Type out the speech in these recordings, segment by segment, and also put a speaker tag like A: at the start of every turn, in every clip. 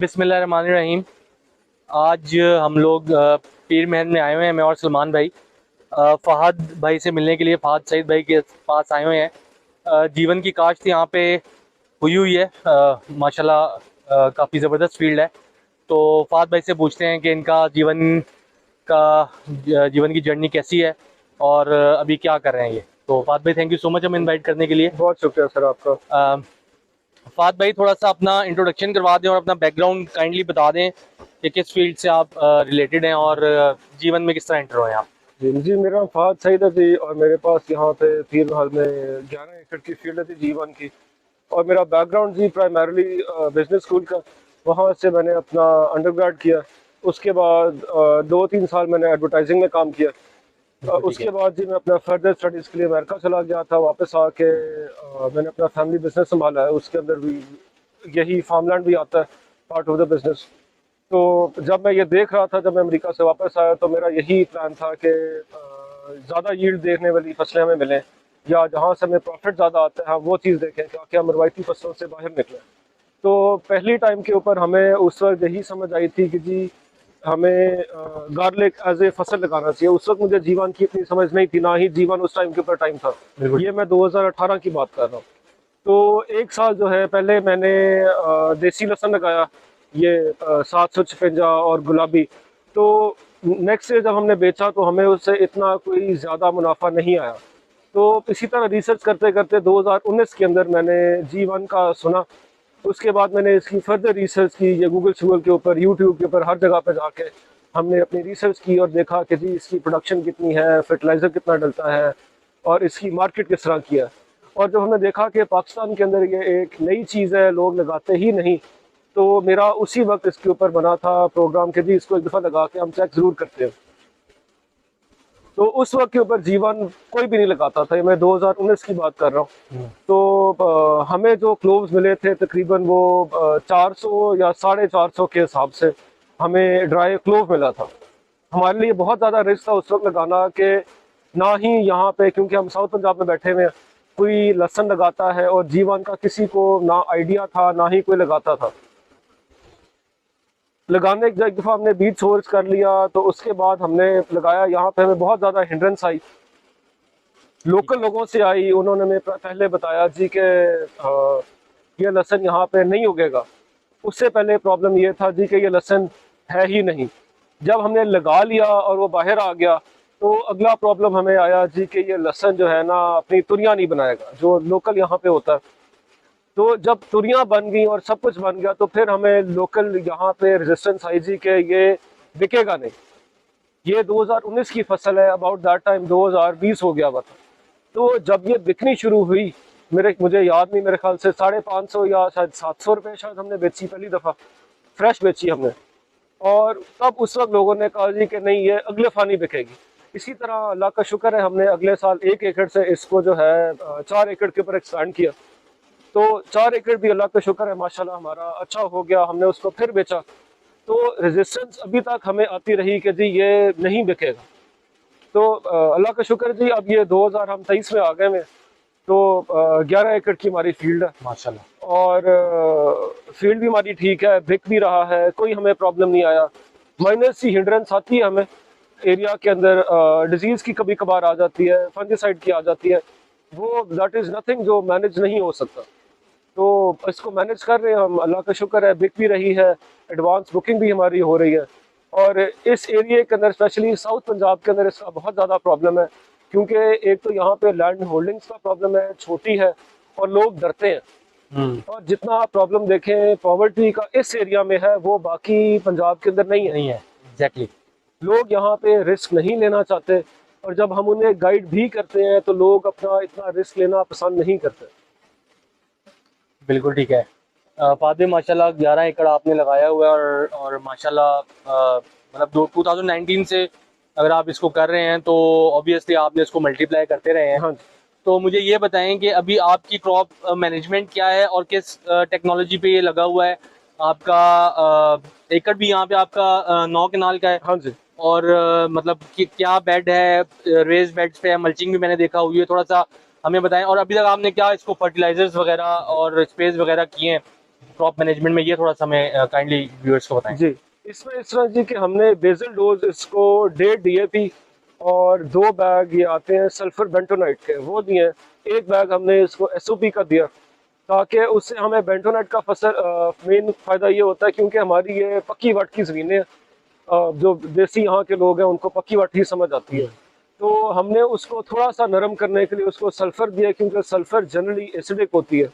A: बिस्मिल्लाहिर्रहमानिर्रहीम। आज हम लोग पीर महल में आए हुए हैं, मैं और सलमान भाई फ़हद भाई से मिलने के लिए फ़हद सईद भाई के पास आए हुए हैं। जीवन की काश्त यहाँ पे हुई है। माशाल्लाह काफ़ी ज़बरदस्त फील्ड है। तो फ़हद भाई से पूछते हैं कि इनका का जीवन की जर्नी कैसी है और अभी क्या कर रहे हैं ये। तो फ़हद भाई, थैंक यू सो मच हमें इनवाइट करने के लिए।
B: बहुत शुक्रिया सर आपका।
A: फ़हद भाई, थोड़ा सा अपना इंट्रोडक्शन करवा दें और अपना बैकग्राउंड काइंडली बता दें कि किस फील्ड से आप रिलेटेड हैं और जीवन में किस तरह एंटर हुए हैं आप।
B: जी, मेरा नाम फहद सईद है जी, और मेरे पास यहाँ पे पीर महल में 11 एकड़ की फील्ड है जी जीवन की। और मेरा बैकग्राउंड जी प्राइमरली बिजनेस स्कूल का, वहाँ से मैंने अपना अंडरग्रेड किया। उसके बाद 2-3 साल मैंने एडवर्टाइजिंग में काम किया।
A: बिल्कुल ठीक है।
B: उसके बाद जी मैं अपना फर्दर स्टडीज़ के लिए अमेरिका चला गया था। वापस आके मैंने अपना फैमिली बिजनेस संभाला है। उसके अंदर भी यही फार्मलैंड भी आता है, पार्ट ऑफ द बिजनेस। तो जब मैं ये देख रहा था, जब मैं अमेरिका से वापस आया, तो मेरा यही प्लान था कि ज़्यादा यील्ड देखने वाली फसलें हमें मिलें, या जहाँ से हमें प्रॉफिट ज़्यादा आता है हम वो चीज़ देखें, क्योंकि हम रवायती फसलों से बाहर निकलें। तो पहली टाइम के ऊपर हमें उस वक्त यही समझ आई थी कि जी हमें गार्लिक एज ए फसल लगाना चाहिए। उस वक्त मुझे जीवन की इतनी समझ नहीं थी, ना ही जीवन उस टाइम के ऊपर टाइम था।
A: बिल्कुल।
B: ये मैं 2018 की बात कर रहा हूँ। तो एक साल जो है पहले मैंने देसी लहसुन लगाया, ये 756 और गुलाबी। तो नेक्स्ट ईयर जब हमने बेचा तो हमें उससे इतना कोई ज़्यादा मुनाफा नहीं आया। तो इसी तरह रिसर्च करते करते 2019 के अंदर मैंने G1 का सुना। उसके बाद मैंने इसकी फर्दर रिसर्च की, ये गूगल शूगल के ऊपर, यूट्यूब के ऊपर, हर जगह पे जाके हमने अपनी रिसर्च की और देखा कि जी इसकी प्रोडक्शन कितनी है, फर्टिलाइज़र कितना डलता है, और इसकी मार्केट किस तरह की है। और जब हमने देखा कि पाकिस्तान के अंदर ये एक नई चीज़ है, लोग लगाते ही नहीं, तो मेरा उसी वक्त इसके ऊपर बना था प्रोग्राम कि जी इसको एक दफ़ा लगा के हम चेक ज़रूर करते हैं। तो उस वक्त के ऊपर जीवन कोई भी नहीं लगाता था, ये मैं 2019 की बात कर रहा हूँ। तो हमें जो क्लोव्स मिले थे तकरीबन वो 400 या 450 के हिसाब से हमें ड्राई क्लोव मिला था। हमारे लिए बहुत ज़्यादा रिस्क था उस वक्त लगाना, कि ना ही यहाँ पे, क्योंकि हम साउथ पंजाब में बैठे हुए हैं, कोई लहसुन लगाता है, और जीवन का किसी को ना आइडिया था, ना ही कोई लगाता था। लगाने एक दफ़ा हमने बीज सोर्स कर लिया, तो उसके बाद हमने लगाया। यहाँ पे हमें बहुत ज़्यादा हिंड्रेंस आई,
A: ठीक
B: लोकल
A: है।
B: लोगों से आई। उन्होंने हमें पहले बताया जी कि ये लहसुन यहाँ पे नहीं उगेगा। उससे पहले प्रॉब्लम ये था जी कि ये लहसुन है ही नहीं। जब हमने लगा लिया और वो बाहर आ गया, तो अगला प्रॉब्लम हमें आया जी कि ये लहसुन जो है ना अपनी तुरियां नहीं बनाएगा, जो लोकल यहाँ पे होता है। तो जब तुरियां बन गई और सब कुछ बन गया, तो फिर हमें लोकल यहाँ पे रेजिस्टेंस आई जी कि ये बिकेगा नहीं। ये 2019 की फसल है, अबाउट दैट टाइम 2020 हो गया हुआ था। तो जब ये बिकनी शुरू हुई, मुझे याद नहीं, मेरे ख्याल से 550 या शायद 700 रुपये शायद हमने बेची पहली दफ़ा, फ्रेश बेची हमने। और तब उस वक्त लोगों ने कहा जी कि नहीं, ये अगले फानी बिकेगी। इसी तरह अल्लाह का शुक्र है, हमने अगले साल 1 एकड़ से इसको जो है 4 एकड़ के ऊपर एक्सपेंड किया। तो 4 एकड़ भी अल्लाह का शुक्र है माशाल्लाह हमारा अच्छा हो गया। हमने उसको फिर बेचा। तो रेजिस्टेंस अभी तक हमें आती रही कि जी ये नहीं बिकेगा। तो अल्लाह का शुक्र जी, अब ये 2023 में आ गए में। तो 11 एकड़ की हमारी फील्ड है,
A: माशाल्लाह।
B: और फील्ड भी हमारी ठीक है, बिक भी रहा है, कोई हमें प्रॉब्लम नहीं आया। माइनस सी हिंड्रेंस आती है हमें एरिया के अंदर, डिजीज़ की कभी कभार आ जाती है, फंगिसाइड की आ जाती है। वो दैट इज़ नथिंग जो मैनेज नहीं हो सकता। तो इसको मैनेज कर रहे हैं हम, अल्लाह का शुक्र है, बिक भी रही है, एडवांस बुकिंग भी हमारी हो रही है। और इस एरिया के अंदर, स्पेशली साउथ पंजाब के अंदर, इसका बहुत ज़्यादा प्रॉब्लम है, क्योंकि एक तो यहाँ पे लैंड होल्डिंग्स का प्रॉब्लम है, छोटी है, और लोग डरते हैं।
A: हम्म।
B: और जितना आप प्रॉब्लम देखें पॉवर्टी का इस एरिया में है, वो बाकी पंजाब के अंदर नहीं है।
A: नहीं है, एग्जैक्टली।
B: लोग यहाँ पे रिस्क नहीं लेना चाहते, और जब हम उन्हें गाइड भी करते हैं तो लोग अपना इतना रिस्क लेना पसंद नहीं करते।
A: बिल्कुल ठीक है। फातिह, माशाल्लाह 11 एकड़ आपने लगाया हुआ है और माशाल्लाह मतलब 2019 से अगर आप इसको कर रहे हैं तो ऑब्वियसली आपने इसको मल्टीप्लाई करते रहे हैं।
B: हाँ जी।
A: तो मुझे ये बताएं कि अभी आपकी क्रॉप मैनेजमेंट क्या है और किस टेक्नोलॉजी पे ये लगा हुआ है आपका। एकड़ भी यहाँ पे आपका 9 कनाल का है।
B: हाँ जी।
A: और मतलब कि क्या बेड है, रेज बेड्स पे है, मल्चिंग भी मैंने देखा हुई है, थोड़ा सा हमें बताएं। और अभी तक आपने क्या इसको फर्टिलाइजर्स वगैरह और स्पेस वगैरह किए हैं क्रॉप मैनेजमेंट में, ये थोड़ा सा हमें काइंडली व्यूअर्स को बताएं।
B: जी, इसमें इस तरह जी कि हमने बेसल डोज इसको 1.5 डीएपी और 2 बैग ये आते हैं सल्फर बेंटोनाइट के, वो दिए हैं। एक बैग हमने इसको एसओपी का दिया, ताकि उससे हमें बेंटोनाइट का फसल मेन फ़ायदा ये होता है क्योंकि हमारी ये पक्की वट की ज़मीनें हैं, जो देसी यहाँ के लोग हैं उनको पक्की वट ही समझ आती है। तो हमने उसको थोड़ा सा नरम करने के लिए उसको सल्फ़र दिया, क्योंकि सल्फ़र जनरली एसिडिक होती है,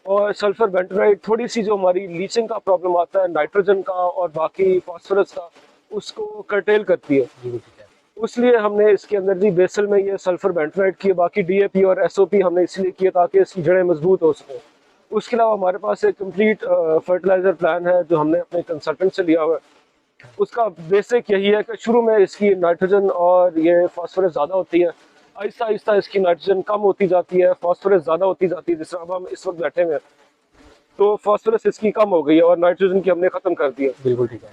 B: और सल्फर बेंटोनाइट थोड़ी सी जो हमारी लीचिंग का प्रॉब्लम आता है नाइट्रोजन का और बाकी फास्फोरस का, उसको कर्टेल करती है। इसलिए हमने इसके अंदर जी बेसल में ये सल्फर बेंटोनाइट किए, बाकी डीएपी और एसओपी हमने इसलिए किए ताकि इसकी जड़ें मजबूत हो सकें। उसके अलावा हमारे पास एक कंप्लीट फर्टिलाइजर प्लान है जो हमने अपने कंसल्टेंट से लिया हुआ है। उसका बेसिक यही है कि शुरू में इसकी नाइट्रोजन और ये फास्फोरस ज़्यादा होती है, आहिस्ता आहिस्ता इसकी नाइट्रोजन कम होती जाती है, फास्फोरस ज़्यादा होती जाती है। जिस तरह अब हम इस वक्त बैठे हुए हैं तो फास्फोरस इसकी कम हो गई है और नाइट्रोजन की हमने ख़त्म कर दी है।
A: बिल्कुल ठीक है।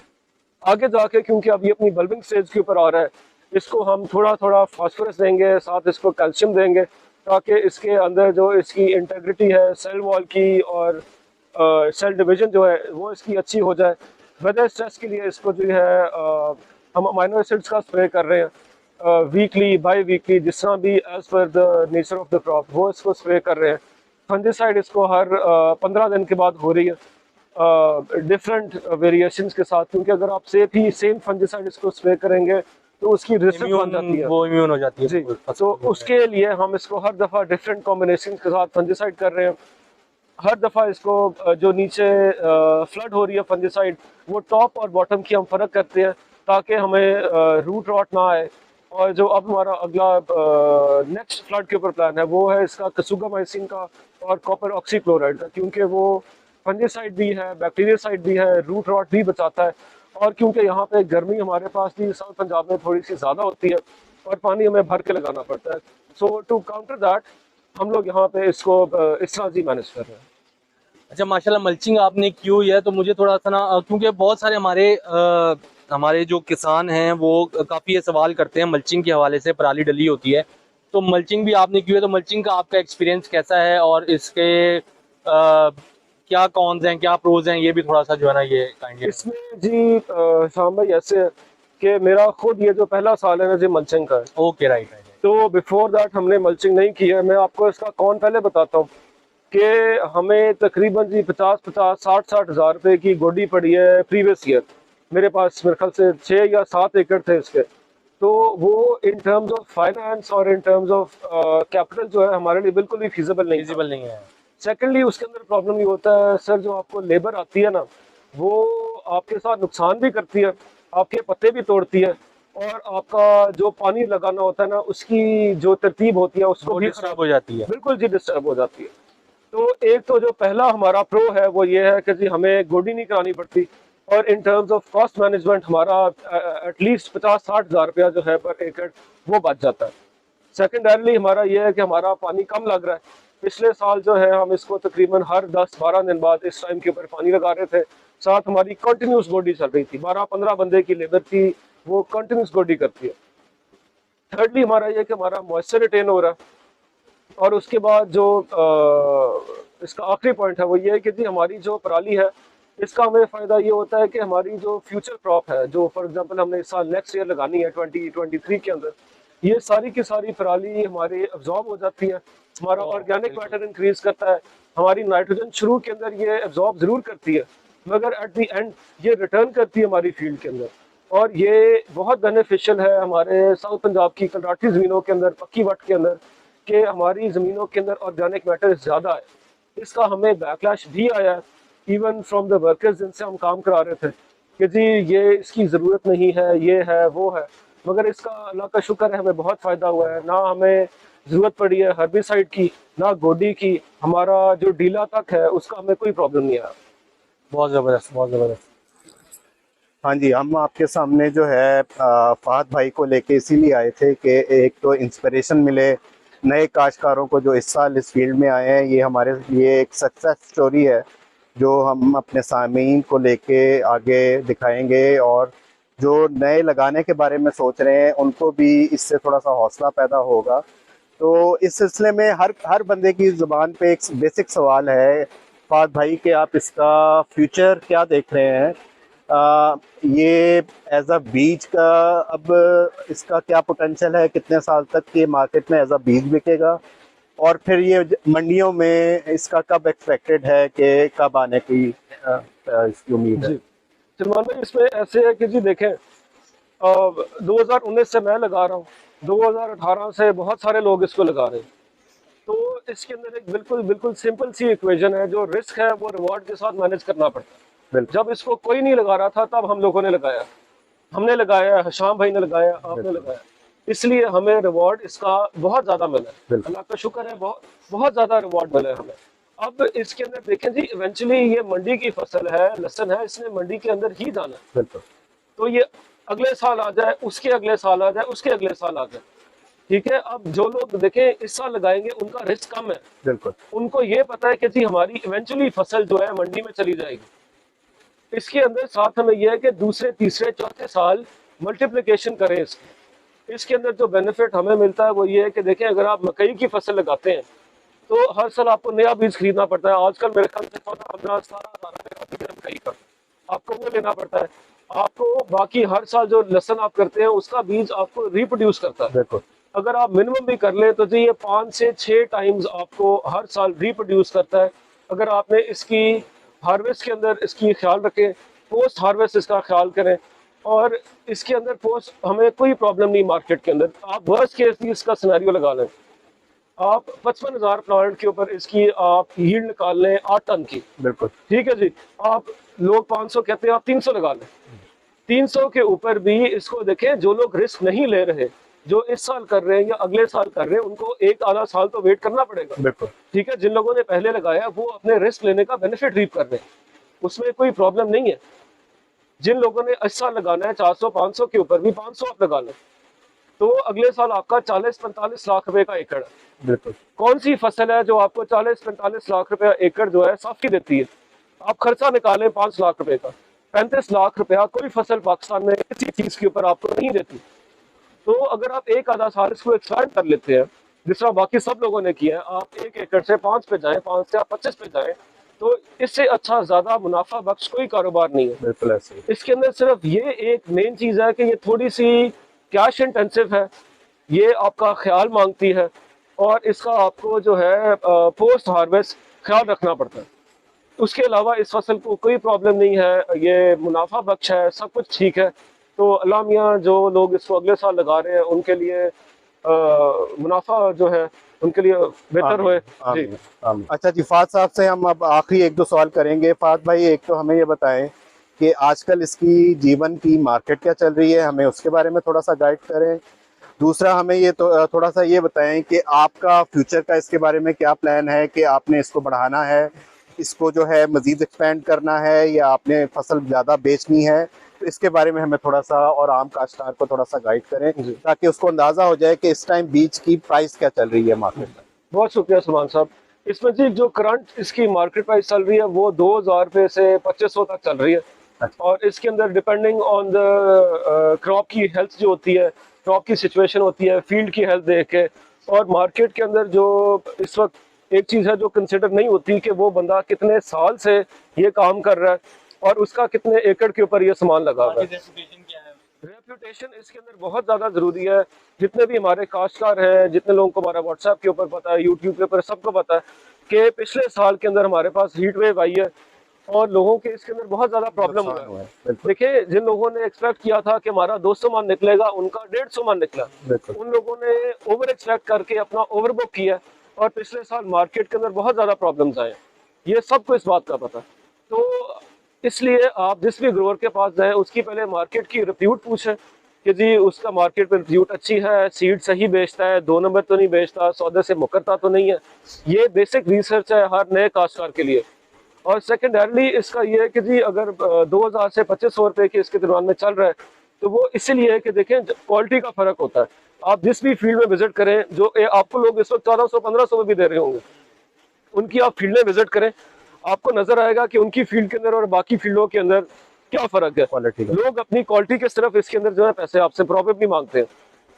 B: आगे जाके क्योंकि अब ये अपनी बल्बिंग स्टेज के ऊपर आ रहा है, इसको हम थोड़ा थोड़ा फास्फोरस देंगे, साथ इसको कैल्शियम देंगे, ताकि इसके अंदर जो इसकी इंटेग्रिटी है सेल वॉल की और सेल डिवीजन जो है वो इसकी अच्छी हो जाए। वेदर स्ट्रेस के लिए इसको जो है हम अमाइनो एसिड्स का स्प्रे कर रहे हैं वीकली बाई वीकली, जिस तरह भी as per the nature of the crop वो इसको स्प्रे कर रहे हैं। फंजीसाइड इसको हर 15 दिन के बाद हो रही है, डिफरेंट वेरिएशंस के साथ, क्योंकि अगर आप सेम फंजीसाइड इसको स्प्रे करेंगे तो उसकी रेजिस्टेंस बन जाती है,
A: वो इम्यून हो जाती है
B: जी। तो उसके लिए हम इसको हर दफ़ा डिफरेंट कॉम्बिनेशन के साथ फंजीसाइड कर रहे हैं। हर दफ़ा इसको जो नीचे फ्लड हो रही है फंजीसाइड, वो टॉप और बॉटम की हम फ़र्क करते हैं ताकि हमें रूट रॉट ना आए। और जो अब हमारा अगला नेक्स्ट फ्लड के ऊपर प्लान है वो है इसका कसुगामाइसिन का और कॉपर ऑक्सीक्लोराइड का, क्योंकि वो फंजीसाइड भी है, बैक्टीरियासाइड भी है, रूट रॉट भी बचाता है। और क्योंकि यहाँ पे गर्मी हमारे पास भी साउथ पंजाब में थोड़ी सी ज़्यादा होती है और पानी हमें भर के लगाना पड़ता है, सो टू काउंटर दैट हम लोग यहाँ पे इसको इस तरह जी मैनेज कर रहे हैं।
A: अच्छा, माशाल्लाह मल्चिंग आपने की हुई है, तो मुझे थोड़ा सा ना क्योंकि बहुत सारे हमारे जो किसान हैं वो काफ़ी ये सवाल करते हैं मल्चिंग के हवाले से, पराली डली होती है, तो मल्चिंग भी आपने की हुई है, तो मल्चिंग का आपका एक्सपीरियंस कैसा है और इसके क्या कॉन्स हैं, क्या प्रोज हैं, ये भी थोड़ा सा जो है ना ये काइंडली।
B: इसमें जी शाम भाई ऐसे है कि मेरा खुद ये जो पहला साल है ना जी मल्चिंग का है,
A: ओके, राइट राइट।
B: तो बिफोर दैट हमने मल्चिंग नहीं की है। मैं आपको इसका कौन पहले बताता हूँ कि हमें तकरीबन जी 50-50 60-60 हज़ार रुपए की गोडी पड़ी है प्रीवियस ईयर। मेरे पास मेरे ख्याल से 6 या 7 एकड़ थे इसके, तो वो इन टर्म्स ऑफ फाइनेंस और इन टर्म्स ऑफ कैपिटल जो है हमारे लिए बिल्कुल भी फिजिबल नहीं था।
A: विजिबल नहीं है।
B: सेकेंडली उसके अंदर प्रॉब्लम ये होता है सर, जो आपको लेबर आती है ना वो आपके साथ नुकसान भी करती है, आपके पत्ते भी तोड़ती है, और आपका जो पानी लगाना होता है ना उसकी जो तरतीब होती है उसको भी
A: डिस्टर्ब हो जाती है।
B: बिल्कुल जी डिस्टर्ब हो जाती है। तो एक तो जो पहला हमारा प्रो है वो ये है कि जी हमें गोडी नहीं करानी पड़ती, और in terms of cost management हमारा एटलीस्ट 50-60 हज़ार रुपया जो है पर एकड़ वो बच जाता है। सेकेंडरली हमारा ये है कि हमारा पानी कम लग रहा है। पिछले साल जो है हम इसको तकरीबन हर 10-12 दिन बाद इस टाइम के ऊपर पानी लगा रहे थे, साथ हमारी कंटिन्यूस गोडी चल रही थी, 12-15 बंदे की लेबर थी, वो कंटिन्यूस गोडी करती है। थर्डली हमारा ये कि हमारा मॉइस्चर रिटेन हो रहा है। और उसके बाद जो इसका आखिरी पॉइंट है वो ये है कि जी हमारी जो पराली है इसका हमें फ़ायदा ये होता है कि हमारी जो फ्यूचर क्रॉप है, जो फॉर एग्जांपल हमने इस साल नेक्स्ट ईयर लगानी है 2023 के अंदर, ये सारी की सारी पराली हमारे अब्जॉर्ब हो जाती है, हमारा ऑर्गेनिक मैटर इंक्रीज करता है, हमारी नाइट्रोजन शुरू के अंदर ये अब्जॉर्ब ज़रूर करती है, मगर एट द एंड ये रिटर्न करती है हमारी फील्ड के अंदर। और ये बहुत बेनिफिशियल है हमारे साउथ पंजाब की कलराठी ज़मीनों के अंदर, पक्की वट के अंदर, कि हमारी ज़मीनों के अंदर ऑर्गेनिक मैटर ज़्यादा है। इसका हमें बैकलैश भी आया इवन फ्रॉम द वर्कर्स जिनसे हम काम करा रहे थे कि जी ये इसकी ज़रूरत नहीं है, ये है वो है, मगर इसका अल्लाह का शुक्र है हमें बहुत फ़ायदा हुआ है। ना हमें ज़रूरत पड़ी है हर्बिसाइड की, ना गोडी की, हमारा जो डीला तक है उसका हमें कोई प्रॉब्लम नहीं आया।
A: बहुत ज़बरदस्त, बहुत ज़बरदस्त।
C: हाँ जी, हम आपके सामने जो है फहद भाई को लेके इसीलिए आए थे कि एक तो इंस्पिरेशन मिले नए काश्तकारों को जो इस साल इस फील्ड में आए हैं। ये हमारे लिए एक सक्सेस स्टोरी है जो हम अपने सामीन को लेके आगे दिखाएंगे, और जो नए लगाने के बारे में सोच रहे हैं उनको भी इससे थोड़ा सा हौसला पैदा होगा। तो इस सिलसिले में हर बंदे की ज़ुबान पे एक बेसिक सवाल है, फहद भाई कि आप इसका फ्यूचर क्या देख रहे हैं? ये एज अ बीज का अब इसका क्या पोटेंशियल है, कितने साल तक ये मार्केट में एज अ बीज बिकेगा, और फिर ये मंडियों में इसका कब एक्सपेक्टेड है कि कब आने की इसकी उम्मीद है?
B: जी सलमान भाई, इसमें ऐसे है कि जी देखें, 2019 से मैं लगा रहा हूँ, 2018 से बहुत सारे लोग इसको लगा रहे हैं। तो इसके अंदर एक बिल्कुल बिल्कुल सिंपल सी इक्वेशन है, जो रिस्क है वो रिवॉर्ड के साथ मैनेज करना पड़ता है।
C: बिल्कुल
B: जब इसको कोई नहीं लगा रहा था तब हम लोगों ने लगाया, हमने लगाया, हशाम भाई ने लगाया, आपने लगाया, इसलिए हमें रिवॉर्ड इसका बहुत ज्यादा मिला है।
C: बिल्कुल।
B: अल्लाह का शुक्र है, बहुत बहुत ज्यादा रिवॉर्ड मिला है हमें। अब इसके अंदर देखें जी, इवेंचुअली ये मंडी की फसल है, लहसन है, इसने मंडी के अंदर ही जाना है।
C: बिल्कुल।
B: तो ये अगले साल आ जाए, उसके अगले साल आ जाए, उसके अगले साल आ जाए, ठीक है। अब जो लोग देखें इस साल लगाएंगे उनका रिस्क कम है,
C: बिल्कुल।
B: उनको ये पता है कि जी हमारी इवेंचुअली फसल जो है मंडी में चली जाएगी। इसके अंदर साथ हमें यह है कि दूसरे तीसरे चौथे साल मल्टीप्लिकेशन करें इसके अंदर जो बेनिफिट हमें मिलता है वो ये है कि देखें, अगर आप मकई की फसल लगाते हैं तो हर साल आपको नया बीज खरीदना पड़ता है। आजकल मेरे ख्याल से 14-15-17 हज़ार मकई का आपको वो लेना पड़ता है। आपको बाकी हर साल जो लहसन आप करते हैं उसका बीज आपको रिप्रोड्यूस करता है।
C: बिल्कुल।
B: अगर आप मिनिमम भी कर लें तो जी ये 5 से 6 टाइम्स आपको हर साल रिप्रोड्यूस करता है। अगर आपने इसकी हार्वेस्ट के अंदर इसकी ख्याल रखें, पोस्ट हार्वेस्ट इसका ख्याल करें, और इसके अंदर पोस्ट हमें कोई प्रॉब्लम नहीं मार्केट के अंदर। आप वर्स्ट केस भी इसका सिनेरियो लगा लें, आप 55,000 प्लांट के ऊपर इसकी आप यील्ड निकाल लें 8 टन की,
C: बिल्कुल।
B: ठीक है जी। आप लोग 500 कहते हैं, आप 300 लगा लें, 300 के ऊपर भी इसको देखें, जो लोग रिस्क नहीं ले रहे, जो इस साल कर रहे हैं या अगले साल कर रहे हैं, उनको एक आधा साल तो वेट करना पड़ेगा।
C: बिल्कुल।
B: ठीक है, जिन लोगों ने पहले लगाया वो अपने रिस्क लेने का बेनिफिट रीप कर रहे हैं, उसमें कोई प्रॉब्लम नहीं है। जिन लोगों ने इस साल लगाना है 400-500 के ऊपर भी 500 आप लगा लें, तो अगले साल आपका 40-45 लाख रुपए का एकड़ है।
C: बिल्कुल।
B: कौन सी फसल है जो आपको 40-45 लाख रुपया एकड़ जो है साफी देती है? आप खर्चा निकालें 5 लाख रुपए का, 35 लाख रुपया कोई फसल पाकिस्तान में किसी चीज के ऊपर आपको नहीं देती। तो अगर आप एक आधा साल इसको एक्सपेंड कर लेते हैं, जिस तरह बाकी सब लोगों ने किया है, आप 1 एकड़ से 5 पे जाएं, 5 से आप 25 पे जाएं, तो इससे अच्छा ज्यादा मुनाफा बख्श कोई कारोबार नहीं है।
C: बिल्कुल ऐसे ही।
B: इसके अंदर सिर्फ ये एक मेन चीज है कि ये थोड़ी सी कैश इंटेंसिव है, ये आपका ख्याल मांगती है, और इसका आपको जो है पोस्ट हार्वेस्ट ख्याल रखना पड़ता है। उसके अलावा इस फसल को कोई प्रॉब्लम नहीं है, ये मुनाफा बख्श है, सब कुछ ठीक है। तो अल्लाह मियाँ जो लोग इसको अगले साल लगा रहे हैं उनके लिए मुनाफा जो है उनके लिए बेहतर होए जी।
C: अच्छा जी, फहद साहब से हम अब आखिरी 1-2 सवाल करेंगे। फहद भाई, एक तो हमें ये बताएं कि आजकल इसकी जीवन की मार्केट क्या चल रही है, हमें उसके बारे में थोड़ा सा गाइड करें। दूसरा, हमें ये तो थोड़ा सा ये बताएं कि आपका फ्यूचर का इसके बारे में क्या प्लान है, कि आपने इसको बढ़ाना है, इसको जो है मज़ीद एक्सपेंड करना है, या आपने फसल ज़्यादा बेचनी है? तो इसके बारे में हमें थोड़ा सा, और आम काश्तकार को थोड़ा सा गाइड करें ताकि उसको अंदाज़ा हो जाए कि इस टाइम बीज की प्राइस क्या चल रही है मार्केट में।
B: बहुत शुक्रिया सलमान साहब। इसमें जी जो करंट इसकी मार्केट प्राइस चल रही है वो 2,000 रुपये से 2,500 तक चल रही है। और इसके अंदर डिपेंडिंग ऑन द क्रॉप की हेल्थ जो होती है, क्रॉप की सिचुएशन होती है, फील्ड की हेल्थ देख के, और मार्केट के अंदर जो इस वक्त एक चीज़ है जो कंसिडर नहीं होती कि वो बंदा कितने साल से ये काम कर रहा है और उसका कितने एकड़ के ऊपर ये सामान लगा हुआ है। रेप्यूटेशन इसके अंदर बहुत ज़्यादा ज़रूरी है। जितने भी हमारे काश्तकार हैं, जितने लोगों को हमारा व्हाट्सएप के ऊपर पता है, यूट्यूब के ऊपर सबको पता है कि पिछले साल के अंदर हमारे पास हीट वेव आई है और लोगों के इसके अंदर बहुत ज़्यादा प्रॉब्लम हुआ है। देखिए, जिन लोगों ने एक्सपेक्ट किया था कि हमारा 200 मन निकलेगा, उनका 150 मन निकला। उन लोगों ने ओवर एक्सपेक्ट करके अपना ओवरबुक किया और पिछले साल मार्केट के अंदर बहुत ज़्यादा प्रॉब्लम्स आए। ये सबको इस बात का पता। तो इसलिए आप जिस भी ग्रोअर के पास जाएं, उसकी पहले मार्केट की रिप्यूट पूछें कि जी उसका मार्केट में रिप्यूट अच्छी है, सीड सही बेचता है, 2 नंबर तो नहीं बेचता, सौदे से मुकरता तो नहीं है। ये बेसिक रिसर्च है हर नए काश्तकार के लिए। और सेकेंडरली इसका ये है कि जी अगर 2,000 से 2,500 रुपये के इसके दरमियान में चल रहा है तो वो इसीलिए है कि देखें क्वालिटी का फ़र्क होता है। आप जिस भी फील्ड में विजिट करें, जो आपको लोग इस वक्त 1400-1500 में भी दे रहे होंगे, उनकी आप फील्ड में विजिट करें, आपको नजर आएगा कि उनकी फील्ड के अंदर और बाकी फील्डों के अंदर क्या फर्क है। क्वालिटी, लोग अपनी क्वालिटी के सिर्फ इसके अंदर जो है पैसे आपसे प्रॉब्लम मांगते हैं।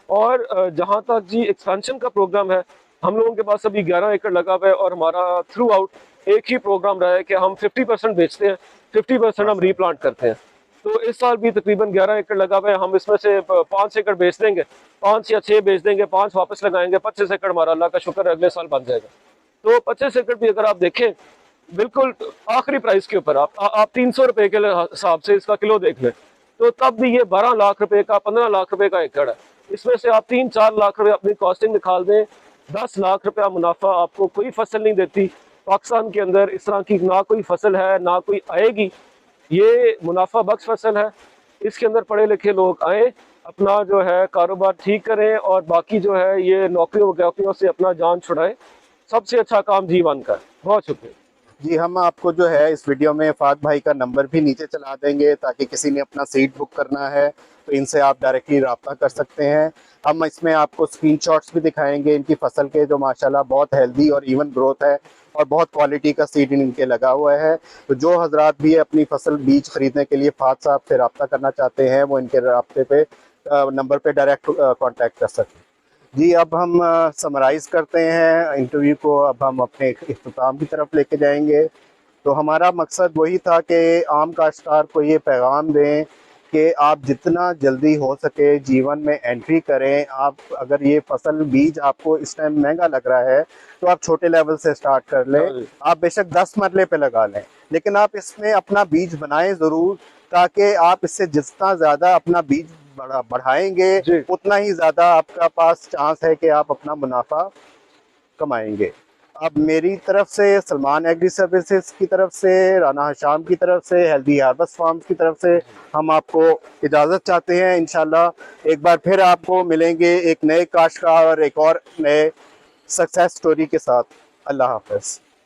B: और जहां तक जी एक्सपेंशन का प्रोग्राम है, हम लोगों के पास अभी 11 एकड़ लगा हुआ है और हमारा थ्रू आउट एक ही प्रोग्राम रहा है कि हम 50% बेचते हैं, 50% हम रीप्लांट करते हैं। तो इस साल भी तकरीबन 11 एकड़ लगा हुआ है, हम इसमें से 5 एकड़ बेच देंगे, 5 या 6 बेच देंगे, 5 वापस लगाएंगे, 25 एकड़ हमारा अल्लाह का शुक्र अगले साल बन जाएगा। तो 25 एकड़ भी अगर आप देखें बिल्कुल आखिरी प्राइस के ऊपर, आप 300 रुपए के हिसाब से इसका किलो देख लें, तो तब भी ये 12 लाख रुपए का, 15 लाख रुपए का एकड़ है। इसमें से आप 3-4 लाख रुपए अपनी कॉस्टिंग निकाल दें, 10 लाख रुपया मुनाफा आपको कोई फसल नहीं देती पाकिस्तान के अंदर। इस तरह की ना कोई फसल है, ना कोई आएगी। ये मुनाफा बख्श फसल है, इसके अंदर पढ़े लिखे लोग आए, अपना जो है कारोबार ठीक करें और बाकी जो है ये नौकरियों वोकरियों से अपना जान छुड़ाएं। सबसे अच्छा काम जीवन का है। बहुत शुक्रिया
C: जी। हम आपको जो है इस वीडियो में फहद भाई का नंबर भी नीचे चला देंगे, ताकि किसी ने अपना सीट बुक करना है तो इनसे आप डायरेक्टली रब्ता कर सकते हैं। हम इसमें आपको स्क्रीनशॉट्स भी दिखाएंगे इनकी फसल के, जो माशाल्लाह बहुत हेल्दी और इवन ग्रोथ है और बहुत क्वालिटी का सीड इनके लगा हुआ है। तो जो हजरात भी अपनी फसल बीज खरीदने के लिए फहद साहब से रब्ता करना चाहते हैं, वो इनके रब्ते पे नंबर पे डायरेक्ट कांटेक्ट कर सकते हैं। जी, अब हम समराइज़ करते हैं इंटरव्यू को, अब हम अपने इख्तिताम की तरफ लेके जाएंगे। तो हमारा मकसद वही था कि आम काश्तकार को ये पैगाम दें कि आप जितना जल्दी हो सके जीवन में एंट्री करें। आप अगर ये फसल बीज आपको इस टाइम महंगा लग रहा है तो आप छोटे लेवल से स्टार्ट कर लें। आप बेशक 10 मरले पे लगा लें, लेकिन आप इसमें अपना बीज बनाएं ज़रूर, ताकि आप इससे जितना ज़्यादा अपना बीज बढ़ाएंगे उतना ही ज़्यादा आपका पास चांस है कि आप अपना मुनाफा कमाएंगे। अब मेरी तरफ से, सलमान एग्री सर्विसेज की तरफ से, राना हशाम की तरफ से, हेल्दी हार्वेस्ट फार्म्स की तरफ से हम आपको इजाज़त चाहते हैं। इंशाल्लाह एक बार फिर आपको मिलेंगे एक नए काश्तकार और एक और नए सक्सेस स्टोरी के साथ। अल्लाह हाफ़िज़।